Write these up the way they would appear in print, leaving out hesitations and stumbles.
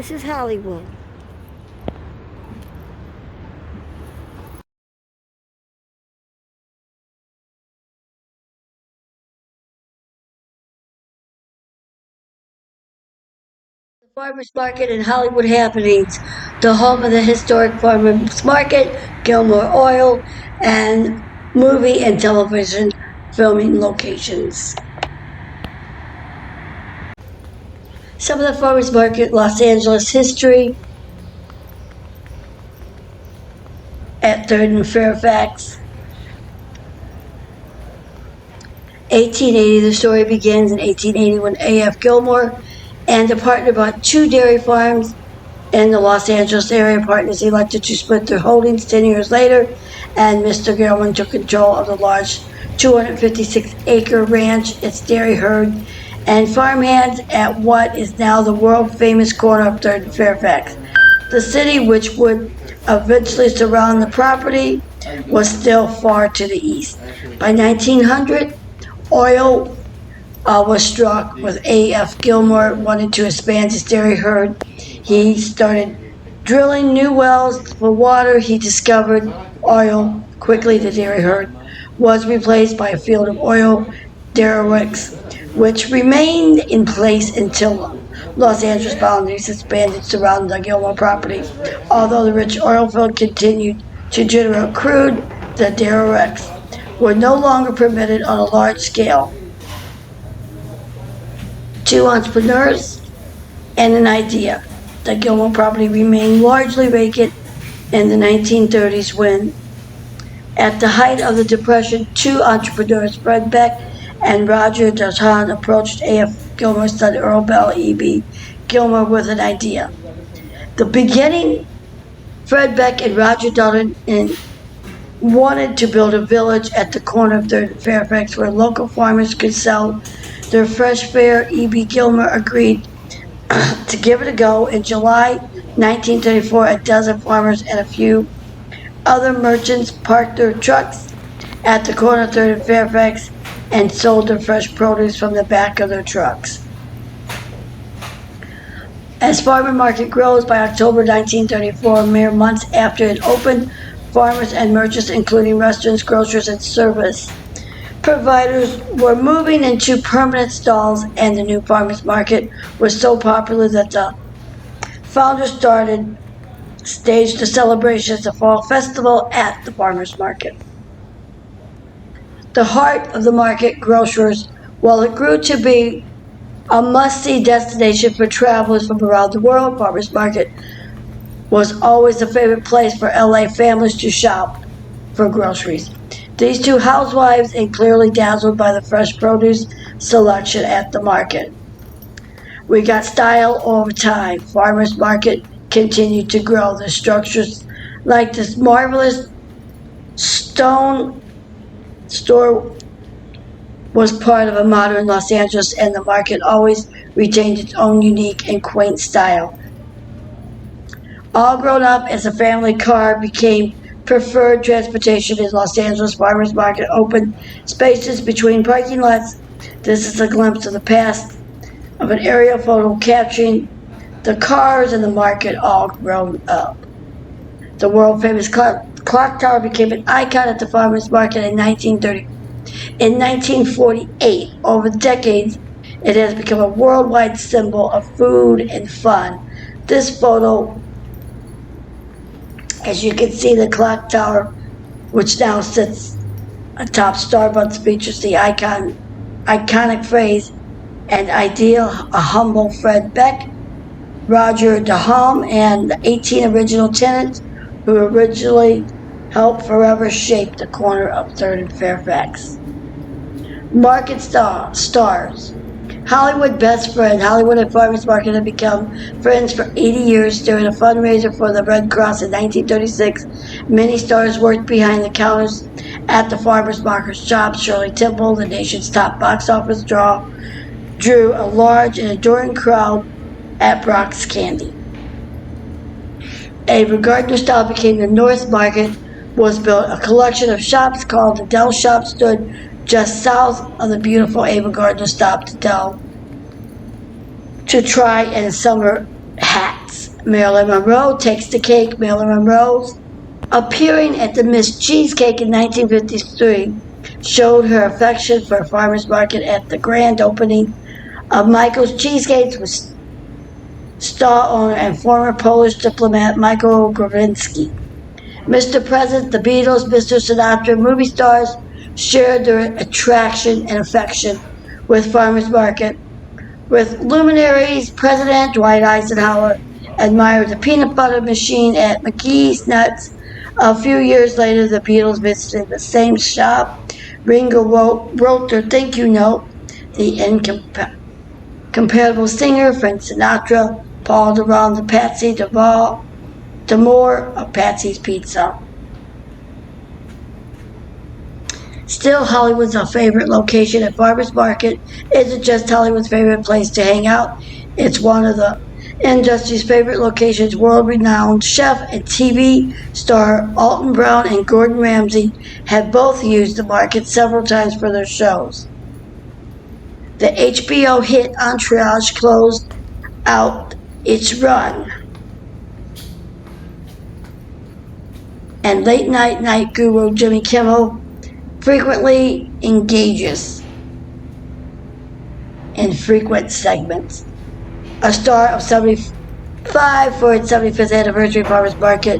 This is Hollywood. The Farmers Market and Hollywood Happenings, the home of the historic Farmers Market, Gilmore Oil, and movie and television filming locations. Some of the Farmers Market Los Angeles history at 3rd and Fairfax. 1880, the story begins in 1880 when A.F. Gilmore and a partner bought 2 dairy farms in the Los Angeles area. Partners elected to split their holdings 10 years later, and Mr. Gilman took control of the large 256-acre ranch, its dairy herd, and farmhands at what is now the world-famous corner of 3rd and Fairfax. The city, which would eventually surround the property, was still far to the east. By 1900, oil was struck with A.F. Gilmore wanted to expand his dairy herd. He started drilling new wells for water. He discovered oil. Quickly, the dairy herd was replaced by a field of oil derelicts, which remained in place until Los Angeles boundaries expanded surrounding the Gilmore property. Although the rich oil field continued to generate crude, the derelicts were no longer permitted on a large scale. 2 entrepreneurs and an idea. The Gilmore property remained largely vacant in the 1930s when, at the height of the Depression, 2 entrepreneurs, Fred Beck and Roger Dalton, approached A.F. Gilmore's son Earl Bell E.B. Gilmore with an idea. The beginning, Fred Beck and Roger Dalton wanted to build a village at the corner of 3rd and Fairfax where local farmers could sell their fresh fare. E.B. Gilmore agreed to give it a go. In July 1934, a dozen farmers and a few other merchants parked their trucks at the corner of 3rd and Fairfax and sold their fresh produce from the back of their trucks. As Farmer Market grows, by October 1934, mere months after it opened, farmers and merchants, including restaurants, grocers, and service providers, were moving into permanent stalls, and the new farmers market was so popular that the founders staged a celebration as a fall festival at the farmers market. The heart of the market, grocers, while it grew to be a must-see destination for travelers from around the world, farmers market was always a favorite place for LA families to shop for groceries. These 2 housewives and clearly dazzled by the fresh produce selection at the market. We got style over time. Farmers market continued to grow. The structures like this marvelous stone store was part of a modern Los Angeles, and the market always retained its own unique and quaint style. All grown up as a family car became preferred transportation in Los Angeles. Farmers market opened spaces between parking lots. This is a glimpse of the past of an aerial photo capturing the cars and the market all grown up. The world famous clock tower became an icon at the farmers market in 1930. In 1948, over decades, it has become a worldwide symbol of food and fun. This photo, as you can see, the clock tower, which now sits atop Starbucks, features the iconic phrase, "and ideal, a humble Fred Beck, Roger Dalton, and the 18 original tenants who originally helped forever shape the corner of 3rd and Fairfax." Market stars. Hollywood best friend. Hollywood and farmers market have become friends for 80 years. During a fundraiser for the Red Cross in 1936, many stars worked behind the counters at the farmers market shops. Shirley Temple, the nation's top box office draw, drew a large and adoring crowd at Brock's Candy. A Gardner style became the North Market was built. A collection of shops called the Dell Shop stood just south of the beautiful Ava Gardner stopped Dell to try and summer hats. Marilyn Monroe takes the cake. Marilyn Monroe's appearing at the Miss Cheesecake in 1953 showed her affection for a farmer's market at the grand opening of Michael's Cheesecakes with star owner and former Polish diplomat Michael Gawinski. Mr. President, the Beatles, Mr. Sinatra, movie stars shared their attraction and affection with farmers market. With luminaries, President Dwight Eisenhower admired the peanut butter machine at McGee's Nuts. A few years later, the Beatles visited the same shop. Ringo wrote their thank you note. The incomparable singer Frank Sinatra pawed around the Patsy DeMoore of Patsy's Pizza. Still, Hollywood's our favorite location at Farmers Market isn't just Hollywood's favorite place to hang out. It's one of the industry's favorite locations. World-renowned chef and TV star Alton Brown and Gordon Ramsay have both used the market several times for their shows. The HBO hit Entourage closed out its run. And late night guru Jimmy Kimmel frequently engages in frequent segments. A star of 75 for its 75th anniversary Farmers Market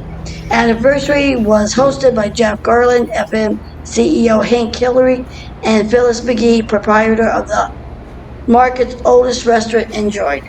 anniversary was hosted by Jeff Garland, FM CEO Hank Hillary, and Phyllis McGee, proprietor of the market's oldest restaurant, enjoyed.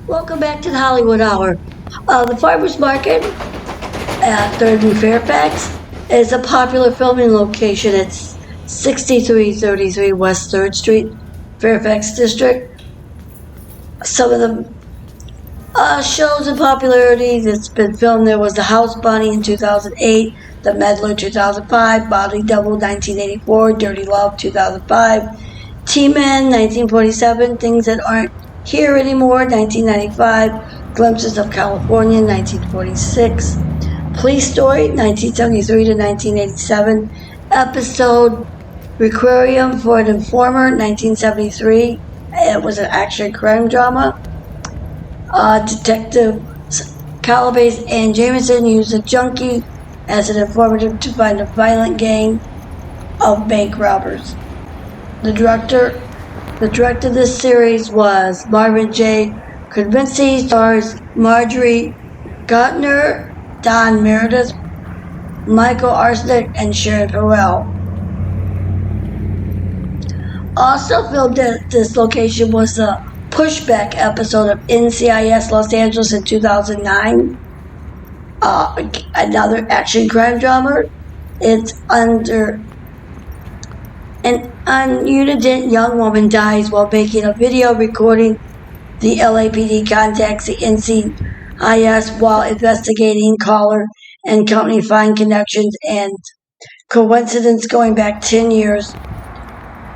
Welcome back to the Hollywood Hour. The Farmers Market at 3rd and Fairfax is a popular filming location. It's 6333 West 3rd Street, Fairfax District. Some of the shows and popularity that's been filmed there was The House Bunny in 2008, The Meddler 2005, Body Double 1984, Dirty Love 2005, T-Men 1947, Things That Aren't Here Anymore 1995, Glimpses of California 1946, Police Story 1973 to 1987, episode Requiem for an Informer 1973. It was an action crime drama. Detectives Calabaze and Jameson used a junkie as an informant to find a violent gang of bank robbers. The director of this series was Marvin J. Kudzinski. Stars Marjorie Gotner, Don Meredith, Michael Arsenic, and Sharon Farrell. Also filmed at this location was the Pushback episode of NCIS Los Angeles in 2009. Another action crime drama. It's under an ununited young woman dies while making a video recording. The LAPD contacts the NCIS while investigating caller and company find connections and coincidence going back 10 years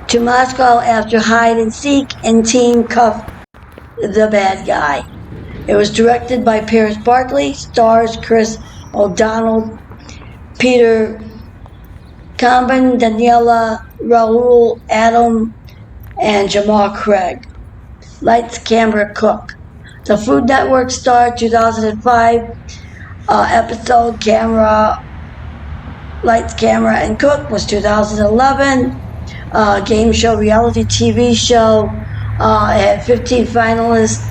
to Moscow after hide and seek and team cuff the bad guy. It was directed by Paris Barkley, stars Chris O'Donnell, Peter Combin, Daniela Raul, Adam, and Jamal Craig. Lights, Camera, Cook. The Food Network star 2005 episode Camera, Lights, Camera, and Cook was 2011. Game show, reality TV show. It had 15 finalists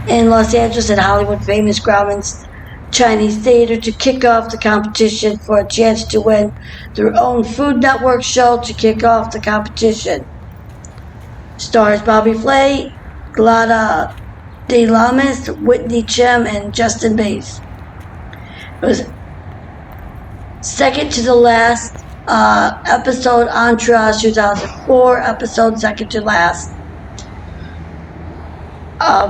in Los Angeles at Hollywood famous Grauman's Chinese Theater to kick off the competition for a chance to win their own Food Network show to kick off the competition. Stars Bobby Flay, Glada De Lamas, Whitney Chem, and Justin Bass. It was second to the last episode, Entourage 2004 episode, second to last.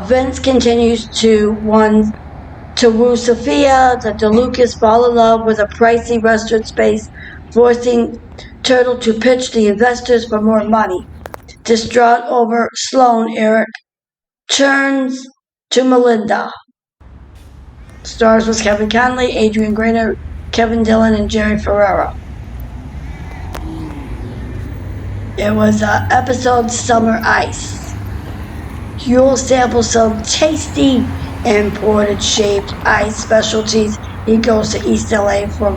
Vince continues to woo Sophia. The DeLucas fall in love with a pricey restaurant space, forcing Turtle to pitch the investors for more money. Distraught over Sloan, Eric turns to Melinda. Stars was Kevin Conley, Adrian Grenier, Kevin Dillon, and Jerry Ferrara. It was episode Summer Ice. You'll sample some tasty imported shaped ice specialties. He goes to East LA for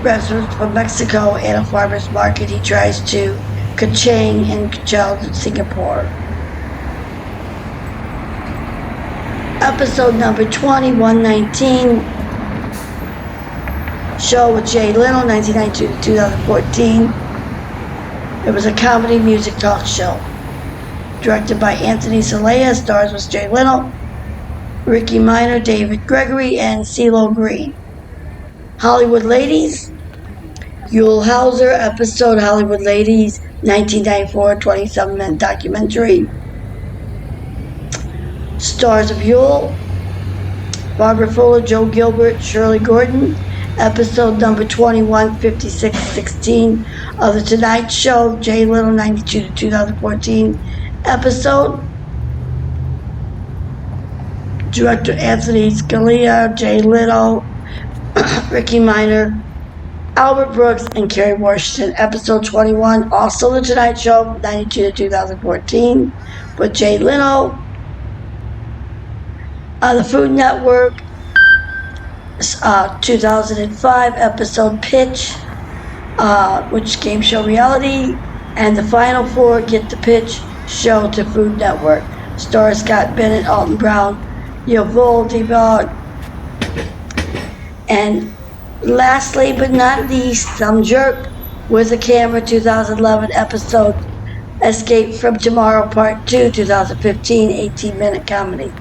restaurants from Mexico and a farmer's market. He tries to Kachang and Kachal in Singapore. Episode number 20, 119. Show with Jay Leno, 1992 to 2014. It was a comedy music talk show. Directed by Anthony Celaya, stars with Jay Leno, Ricky Minor, David Gregory, and CeeLo Green. Hollywood Ladies. Yul Hauser, episode Hollywood Ladies, 1994, 27-minute documentary. Stars of Yul, Barbara Fuller, Joe Gilbert, Shirley Gordon. Episode number 21, 5616 of The Tonight Show, Jay Leno, 92 to 2014 episode. Director Anthony Scalia, Jay Leno, Ricky Minor, Albert Brooks, and Kerry Washington. Episode 21, also The Tonight Show, 92 to 2014 with Jay Leno. The Food Network, 2005 episode Pitch, which game show reality, and the final four Get the Pitch show to Food Network. Stars Scott Bennett, Alton Brown, Yvonne DeBog, and lastly but not least, Some Jerk with a Camera, 2011 episode Escape from Tomorrow Part 2, 2015, 18-minute comedy.